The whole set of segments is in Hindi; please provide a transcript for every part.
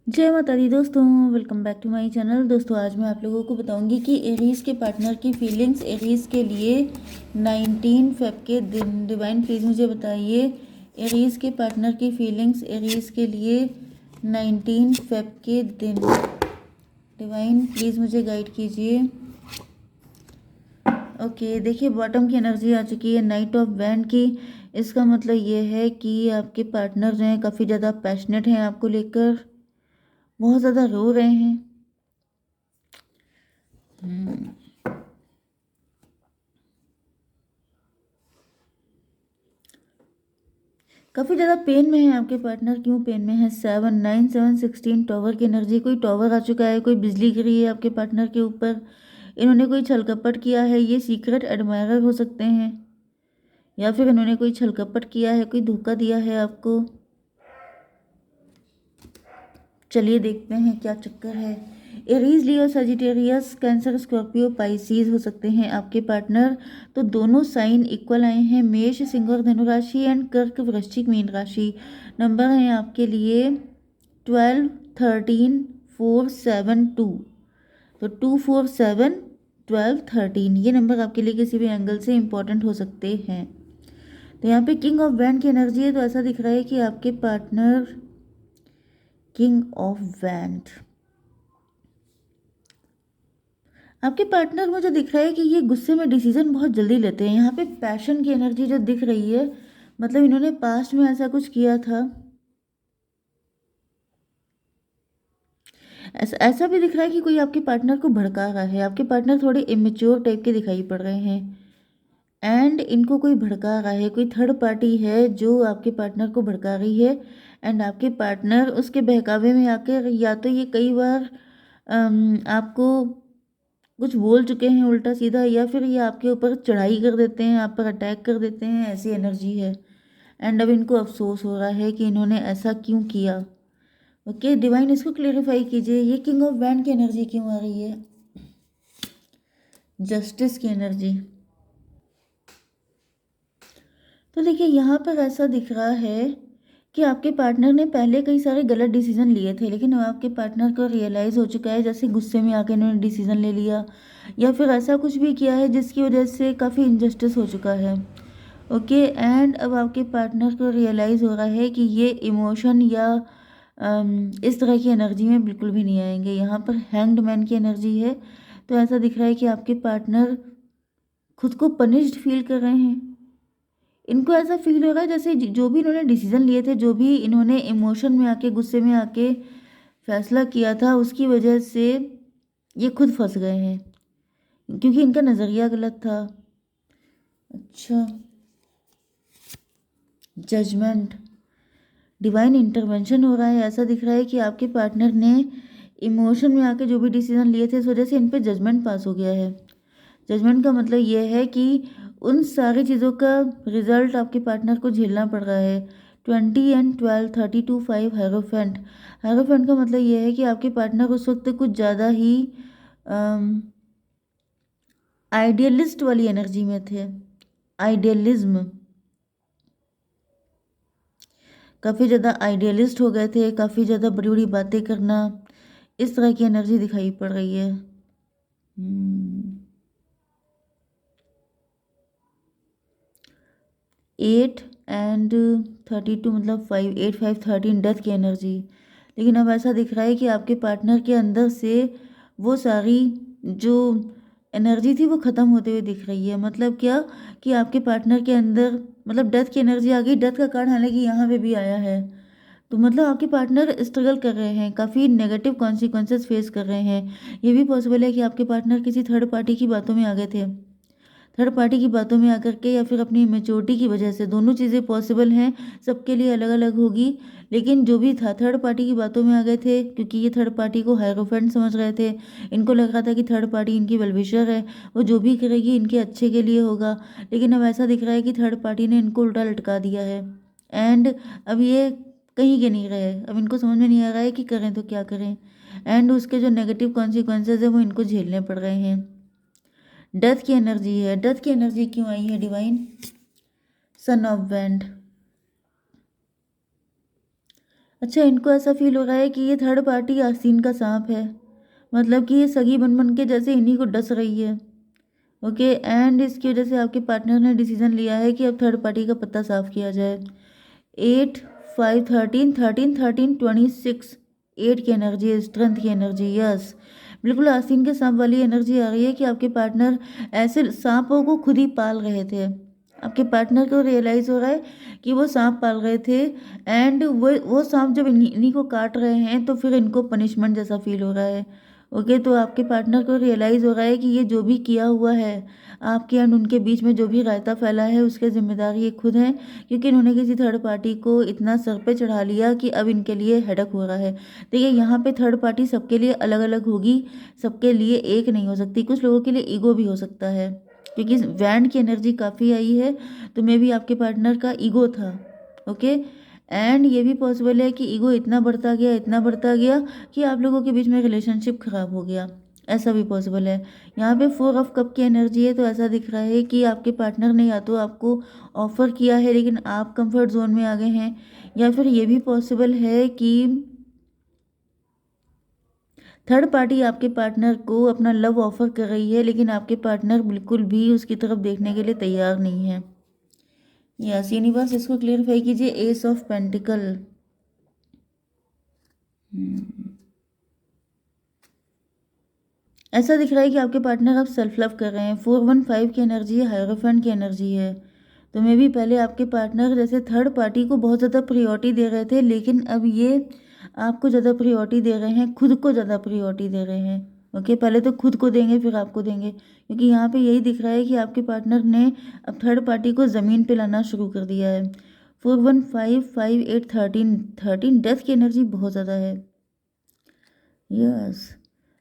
जय माता दी दोस्तों, welcome back to my channel. दोस्तों आज मैं आप लोगों को बताऊंगी कि एरीज के पार्टनर की फीलिंग्स एरीज के लिए 19 फेब के दिन। डिवाइन प्लीज़ मुझे बताइए एरीज के पार्टनर की फीलिंग्स एरीज के लिए 19 फेब के दिन। डिवाइन प्लीज़ मुझे गाइड कीजिए। ओके, देखिए बॉटम की एनर्जी आ चुकी है नाइट ऑफ वैंड की। इसका मतलब ये है कि आपके पार्टनर जो हैं काफ़ी ज़्यादा पैशनेट हैं आपको लेकर, बहुत ज़्यादा रो रहे हैं। काफ़ी ज़्यादा पेन में है आपके पार्टनर। क्यों पेन में है? 7 9 7 16 टॉवर की एनर्जी। कोई टॉवर आ चुका है, कोई बिजली गिरी है आपके पार्टनर के ऊपर। इन्होंने कोई छल कपट किया है। ये सीक्रेट एडमायरर हो सकते हैं, या फिर इन्होंने कोई छल कपट किया है, कोई धोखा दिया है आपको। चलिए देखते हैं क्या चक्कर है। एरीज, लियो, सजिटेरियस, कैंसर, स्कॉर्पियो, पाइसीज हो सकते हैं आपके पार्टनर। तो दोनों साइन इक्वल आए हैं, मेष सिंह और धनु राशि एंड कर्क वृश्चिक मीन राशि। नंबर हैं आपके लिए 12 13 4 7 2। तो 2 4 7 12 13 ये नंबर आपके लिए किसी भी एंगल से इंपॉर्टेंट हो सकते हैं। तो यहाँ पे किंग ऑफ वैंड की एनर्जी है, तो ऐसा दिख रहा है कि आपके पार्टनर किंग ऑफ वैंड, आपके पार्टनर मुझे दिख रहा है कि ये गुस्से में डिसीजन बहुत जल्दी लेते हैं। यहाँ पे पैशन की एनर्जी जो दिख रही है, मतलब इन्होंने पास्ट में ऐसा कुछ किया था। ऐसा भी दिख रहा है कि कोई आपके पार्टनर को भड़का रहा है। आपके पार्टनर थोड़े इमेच्योर टाइप के दिखाई पड़ रहे हैं एंड इनको कोई भड़का रहा है। कोई थर्ड पार्टी है जो आपके पार्टनर को भड़का रही है एंड आपके पार्टनर उसके बहकावे में आकर, या तो ये कई बार आपको कुछ बोल चुके हैं उल्टा सीधा, या फिर ये आपके ऊपर चढ़ाई कर देते हैं, आप पर अटैक कर देते हैं। ऐसी एनर्जी है एंड अब इनको अफसोस हो रहा है कि इन्होंने ऐसा क्यों किया। ओके डिवाइन, इसको क्लेरिफाई कीजिए, ये किंग ऑफ वैंड की एनर्जी क्यों आ रही है? जस्टिस की एनर्जी। तो देखिए यहाँ पर ऐसा दिख रहा है कि आपके पार्टनर ने पहले कई सारे गलत डिसीजन लिए थे, लेकिन अब आपके पार्टनर को रियलाइज़ हो चुका है, जैसे गुस्से में आकर इन्होंने डिसीजन ले लिया, या फिर ऐसा कुछ भी किया है जिसकी वजह से काफ़ी इनजस्टिस हो चुका है। ओके एंड अब आपके पार्टनर को रियलाइज़ हो रहा है कि ये इमोशन या इस तरह की एनर्जी में बिल्कुल भी नहीं आएंगे। यहाँ पर हैंग्ड मैन की एनर्जी है, तो ऐसा दिख रहा है कि आपके पार्टनर खुद को पनिश्ड फील कर रहे हैं। इनको ऐसा फील हो रहा है जैसे जो भी इन्होंने डिसीजन लिए थे, जो भी इन्होंने इमोशन में आके, गुस्से में आके फैसला किया था, उसकी वजह से ये खुद फंस गए हैं, क्योंकि इनका नज़रिया गलत था। अच्छा, जजमेंट, डिवाइन इंटरवेंशन हो रहा है। ऐसा दिख रहा है कि आपके पार्टनर ने इमोशन में आके जो भी डिसीजन लिए थे, इस वजह से इन पे जजमेंट पास हो गया है। जजमेंट का मतलब ये है कि उन सारी चीज़ों का रिजल्ट आपके पार्टनर को झेलना पड़ रहा है। 20 एंड 12 32 5 हेरोफेंट। हेरोफेंट का मतलब ये है कि आपके पार्टनर उस वक्त कुछ ज़्यादा ही आइडियलिस्ट वाली एनर्जी में थे। आइडियलिज्म, काफ़ी ज़्यादा आइडियलिस्ट हो गए थे, काफ़ी ज़्यादा बड़ी बड़ी बातें करना, इस तरह की एनर्जी दिखाई पड़ रही है। 8 एंड 32 मतलब 5 8 5 13 डेथ की एनर्जी। लेकिन अब ऐसा दिख रहा है कि आपके पार्टनर के अंदर से वो सारी जो एनर्जी थी वो ख़त्म होते हुए दिख रही है। मतलब क्या कि आपके पार्टनर के अंदर मतलब डेथ की एनर्जी आ गई। डेथ का कार्ड हालांकि यहाँ पे भी आया है, तो मतलब आपके पार्टनर स्ट्रगल कर रहे हैं, काफ़ी नेगेटिव कॉन्सिक्वेंसेस फेस कर रहे हैं। ये भी पॉसिबल है कि आपके पार्टनर किसी थर्ड पार्टी की बातों में आ गए थे, थर्ड पार्टी की बातों में आकर के, या फिर अपनी मेच्योरिटी की वजह से। दोनों चीज़ें पॉसिबल हैं, सबके लिए अलग अलग होगी, लेकिन जो भी था थर्ड पार्टी की बातों में आ गए थे, क्योंकि ये थर्ड पार्टी को हायरोफेंट समझ रहे थे। इनको लग रहा था कि थर्ड पार्टी इनकी वेलविशर है, वो जो भी करेगी इनके अच्छे के लिए होगा। लेकिन अब ऐसा दिख रहा है कि थर्ड पार्टी ने इनको उल्टा लटका दिया है एंड अब ये कहीं के नहीं रहे। अब इनको समझ में नहीं आ रहा है कि करें तो क्या करें, एंड उसके जो नेगेटिव कॉन्सिक्वेंसेज है वो इनको झेलने पड़ रहे हैं। डेथ की एनर्जी है। डेथ की एनर्जी क्यों आई है डिवाइन? Son of wand. अच्छा, इनको ऐसा फ़ील हो रहा है कि ये थर्ड पार्टी आस्तीन का साँप है। मतलब कि ये सगी बन-बन के जैसे इन्हीं को डस रही है। ओके, एंड इसकी वजह से आपके पार्टनर ने डिसीज़न लिया है कि अब थर्ड पार्टी का पत्ता साफ़ किया जाए। 8, 5, 13, 13, 13, 26, 8 की एनर्जी है, स्ट्रेंथ की एनर्जी, यस। बिल्कुल आस्तीन के सांप वाली एनर्जी आ रही है कि आपके पार्टनर ऐसे सांपों को खुद ही पाल रहे थे। आपके पार्टनर को रियलाइज़ हो रहा है कि वो सांप पाल रहे थे, एंड वो सांप जब इन्हीं इन्हीं को काट रहे हैं तो फिर इनको पनिशमेंट जैसा फील हो रहा है। ओके, तो आपके पार्टनर को रियलाइज़ हो रहा है कि ये जो भी किया हुआ है, आपके एंड उनके बीच में जो भी रायता फैला है, उसके ज़िम्मेदार ये खुद हैं, क्योंकि इन्होंने किसी थर्ड पार्टी को इतना सर पे चढ़ा लिया कि अब इनके लिए हेडेक हो रहा है। देखिए, यहाँ पे थर्ड पार्टी सबके लिए अलग-अलग होगी, सबके लिए एक नहीं हो सकती। कुछ लोगों के लिए ईगो भी हो सकता है, क्योंकि वैंड की एनर्जी काफ़ी आई है, तो मे बी आपके पार्टनर का ईगो था। ओके, एंड ये भी पॉसिबल है कि ईगो इतना बढ़ता गया कि आप लोगों के बीच में रिलेशनशिप ख़राब हो गया। ऐसा भी पॉसिबल है। यहाँ पे 4 ऑफ कप की एनर्जी है, तो ऐसा दिख रहा है कि आपके पार्टनर ने या तो आपको ऑफ़र किया है लेकिन आप कंफर्ट ज़ोन में आ गए हैं, या फिर ये भी पॉसिबल है कि थर्ड पार्टी आपके पार्टनर को अपना लव ऑफ़र कर रही है, लेकिन आपके पार्टनर बिल्कुल भी उसकी तरफ देखने के लिए तैयार नहीं है। यस, यूनिवर्स इसको क्लेरिफाई कीजिए। S of pentacle. ऐसा दिख रहा है कि आपके पार्टनर अब सेल्फ लव कर रहे हैं। 415 की एनर्जी है, हायरोफेंट की एनर्जी है। तो मे बी पहले आपके पार्टनर जैसे थर्ड पार्टी को बहुत ज़्यादा प्रायोरिटी दे रहे थे, लेकिन अब ये आपको ज़्यादा प्रायोरिटी दे रहे हैं, खुद को ज़्यादा प्रायोरिटी दे रहे हैं। ओके, पहले तो खुद को देंगे फिर आपको देंगे, क्योंकि यहाँ पे यही दिख रहा है कि आपके पार्टनर ने अब थर्ड पार्टी को ज़मीन पे लाना शुरू कर दिया है। 415, 5, 8, 13, 13 डेथ की एनर्जी बहुत ज़्यादा है। यस,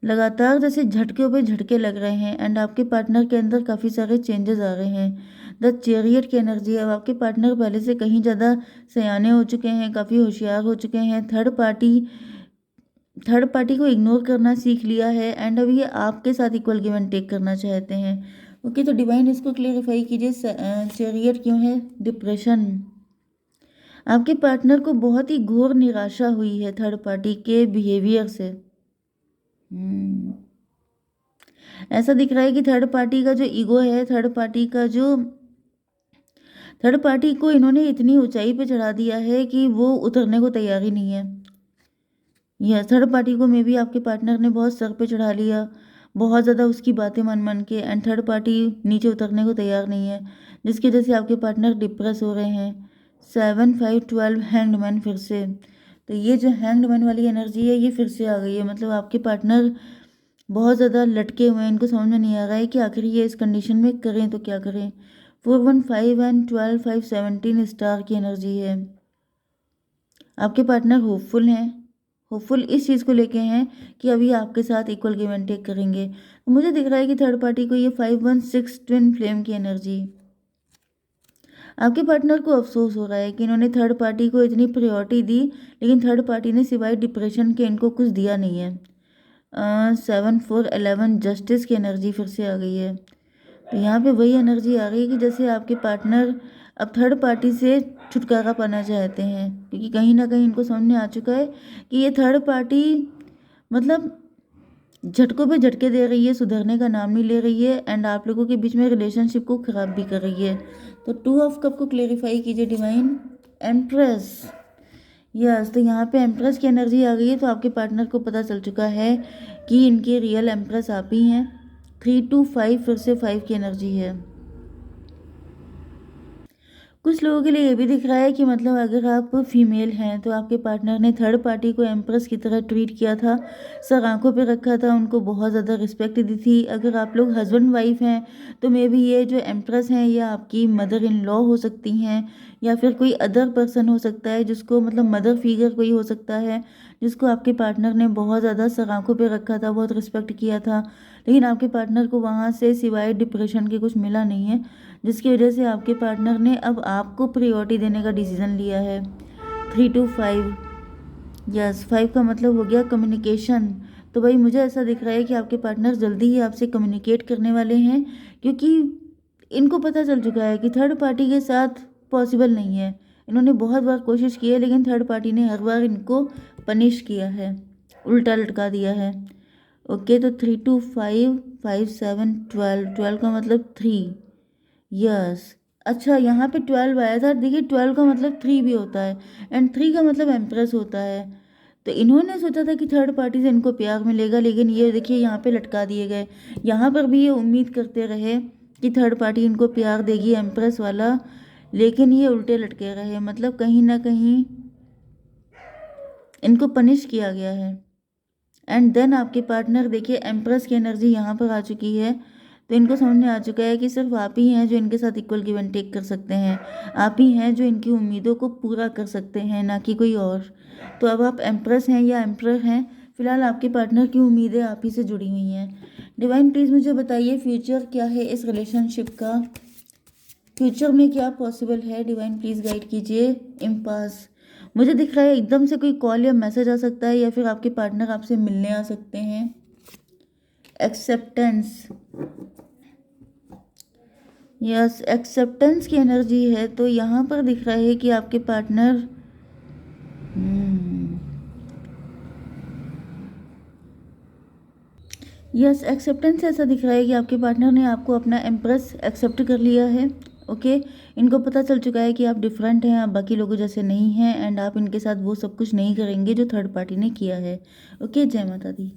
लगातार जैसे झटके पे झटके लग रहे हैं, एंड आपके पार्टनर के अंदर काफ़ी सारे चेंजेस आ रहे हैं। द चैरियट की एनर्जी है। अब आपके पार्टनर पहले से कहीं ज़्यादा सयाने हो चुके हैं, काफ़ी होशियार हो चुके हैं। थर्ड पार्टी को इग्नोर करना सीख लिया है, एंड अब ये आपके साथ इक्वल गिव एंड टेक करना चाहते हैं। ओके, तो डिवाइन इसको क्लेरिफाई कीजिए। चैरियट क्यों है? डिप्रेशन। आपके पार्टनर को बहुत ही घोर निराशा हुई है थर्ड पार्टी के बिहेवियर से। ऐसा दिख रहा है कि थर्ड पार्टी का जो ईगो है, थर्ड पार्टी को इन्होंने इतनी ऊंचाई पे चढ़ा दिया है कि वो उतरने को तैयार ही नहीं है। यह थर्ड पार्टी को मे बी आपके पार्टनर ने बहुत सर पे चढ़ा लिया, बहुत ज़्यादा उसकी बातें मान के, एंड थर्ड पार्टी नीचे उतरने को तैयार नहीं है, जिसकी वजह से आपके पार्टनर डिप्रेस हो रहे हैं। 7, 5, 12 हैंगड फिर से। तो ये जो हैंगड वाली एनर्जी है ये फिर से आ गई है। मतलब आपके पार्टनर बहुत ज़्यादा लटके हुए हैं, इनको समझ में नहीं आ रहा है कि आखिर ये इस कंडीशन में करें तो क्या करें। 415 एंड 12, 5, 17 स्टार की एनर्जी है। आपके पार्टनर होपफुल इस चीज़ को लेके हैं कि अभी आपके साथ इक्वल गिव एंड टेक करेंगे। तो मुझे दिख रहा है कि थर्ड पार्टी को ये 516 ट्विन फ्लेम की एनर्जी। आपके पार्टनर को अफसोस हो रहा है कि इन्होंने थर्ड पार्टी को इतनी प्रायोरिटी दी, लेकिन थर्ड पार्टी ने सिवाय डिप्रेशन के इनको कुछ दिया नहीं है। 7, 4, 11 जस्टिस की एनर्जी फिर से आ गई है। तो यहाँ पे वही एनर्जी आ रही है कि जैसे आपके पार्टनर अब थर्ड पार्टी से छुटकारा पाना चाहते हैं, क्योंकि कहीं ना कहीं इनको समझ में आ चुका है कि ये थर्ड पार्टी मतलब झटकों पे झटके दे रही है, सुधरने का नाम नहीं ले रही है, एंड आप लोगों के बीच में रिलेशनशिप को खराब भी कर रही है। तो 2 ऑफ कप को क्लेरिफाई कीजिए डिवाइन। एम्प्रेस। यस, तो यहाँ पे एम्प्रेस की एनर्जी आ गई है, तो आपके पार्टनर को पता चल चुका है कि इनके रियल एम्प्रेस आप ही हैं। 3 to 5 फिर से 5 की एनर्जी है। कुछ लोगों के लिए ये भी दिख रहा है कि मतलब अगर आप फीमेल हैं तो आपके पार्टनर ने थर्ड पार्टी को एम्प्रेस की तरह ट्रीट किया था, सर आंखों पे रखा था, उनको बहुत ज़्यादा रिस्पेक्ट दी थी। अगर आप लोग हस्बैंड वाइफ हैं तो मे बी ये जो एम्प्रेस हैं ये आपकी मदर इन लॉ हो सकती हैं, या फिर कोई अदर पर्सन हो सकता है जिसको मतलब मदर फिगर कोई हो सकता है, जिसको आपके पार्टनर ने बहुत ज़्यादा सर आंखों पर रखा था, बहुत रिस्पेक्ट किया था, लेकिन आपके पार्टनर को वहाँ से सिवाय डिप्रेशन के कुछ मिला नहीं है, जिसकी वजह से आपके पार्टनर ने अब आपको प्रायोरिटी देने का डिसीज़न लिया है। 3 to 5। यस, 5 का मतलब हो गया कम्युनिकेशन। तो भाई मुझे ऐसा दिख रहा है कि आपके पार्टनर जल्दी ही आपसे कम्युनिकेट करने वाले हैं, क्योंकि इनको पता चल चुका है कि थर्ड पार्टी के साथ पॉसिबल नहीं है, इन्होंने बहुत बार कोशिश की है, लेकिन थर्ड पार्टी ने हर बार इनको पनिश किया है, उल्टा लटका दिया है। ओके, तो 3 2 5 5 7 12, 12 का मतलब 3। यस, अच्छा यहाँ पे 12 आया था। देखिए 12 का मतलब 3 भी होता है, एंड 3 का मतलब एम्प्रेस होता है। तो इन्होंने सोचा था कि थर्ड पार्टी से इनको प्यार मिलेगा, लेकिन ये देखिए यहाँ पे लटका दिए गए। यहाँ पर भी ये उम्मीद करते रहे कि थर्ड पार्टी इनको प्यार देगी, एम्प्रेस वाला, लेकिन ये उल्टे लटके रहे। मतलब कहीं ना कहीं इनको पनिश किया गया है। एंड देन आपके पार्टनर देखिए, एम्प्रेस की एनर्जी यहाँ पर आ चुकी है। तो इनको समझ में आ चुका है कि सिर्फ आप ही हैं जो इनके साथ इक्वल गिव एंड टेक कर सकते हैं, आप ही हैं जो इनकी उम्मीदों को पूरा कर सकते हैं, ना कि कोई और। तो अब आप एम्प्रेस हैं या एम्प्रर हैं, फिलहाल आपके पार्टनर की उम्मीदें आप ही से जुड़ी हुई हैं। डिवाइन प्लीज़ मुझे बताइए फ्यूचर क्या है इस रिलेशनशिप का, फ्यूचर में क्या पॉसिबल है। डिवाइन प्लीज़ गाइड कीजिए। इम्पास मुझे दिख रहा है एकदम से कोई कॉल या मैसेज आ सकता है, या फिर आपके पार्टनर आपसे मिलने आ सकते हैं। एक्सेप्टेंस, यस, एक्सेप्टेंस की एनर्जी है। तो यहाँ पर दिख रहा है कि आपके पार्टनर यस, एक्सेप्टेंस ऐसा दिख रहा है कि आपके पार्टनर ने आपको अपना एम्प्रेस एक्सेप्ट कर लिया है। ओके, इनको पता चल चुका है कि आप डिफरेंट हैं, आप बाकी लोगों जैसे नहीं हैं, एंड आप इनके साथ वो सब कुछ नहीं करेंगे जो थर्ड पार्टी ने किया है। ओके, जय माता दी।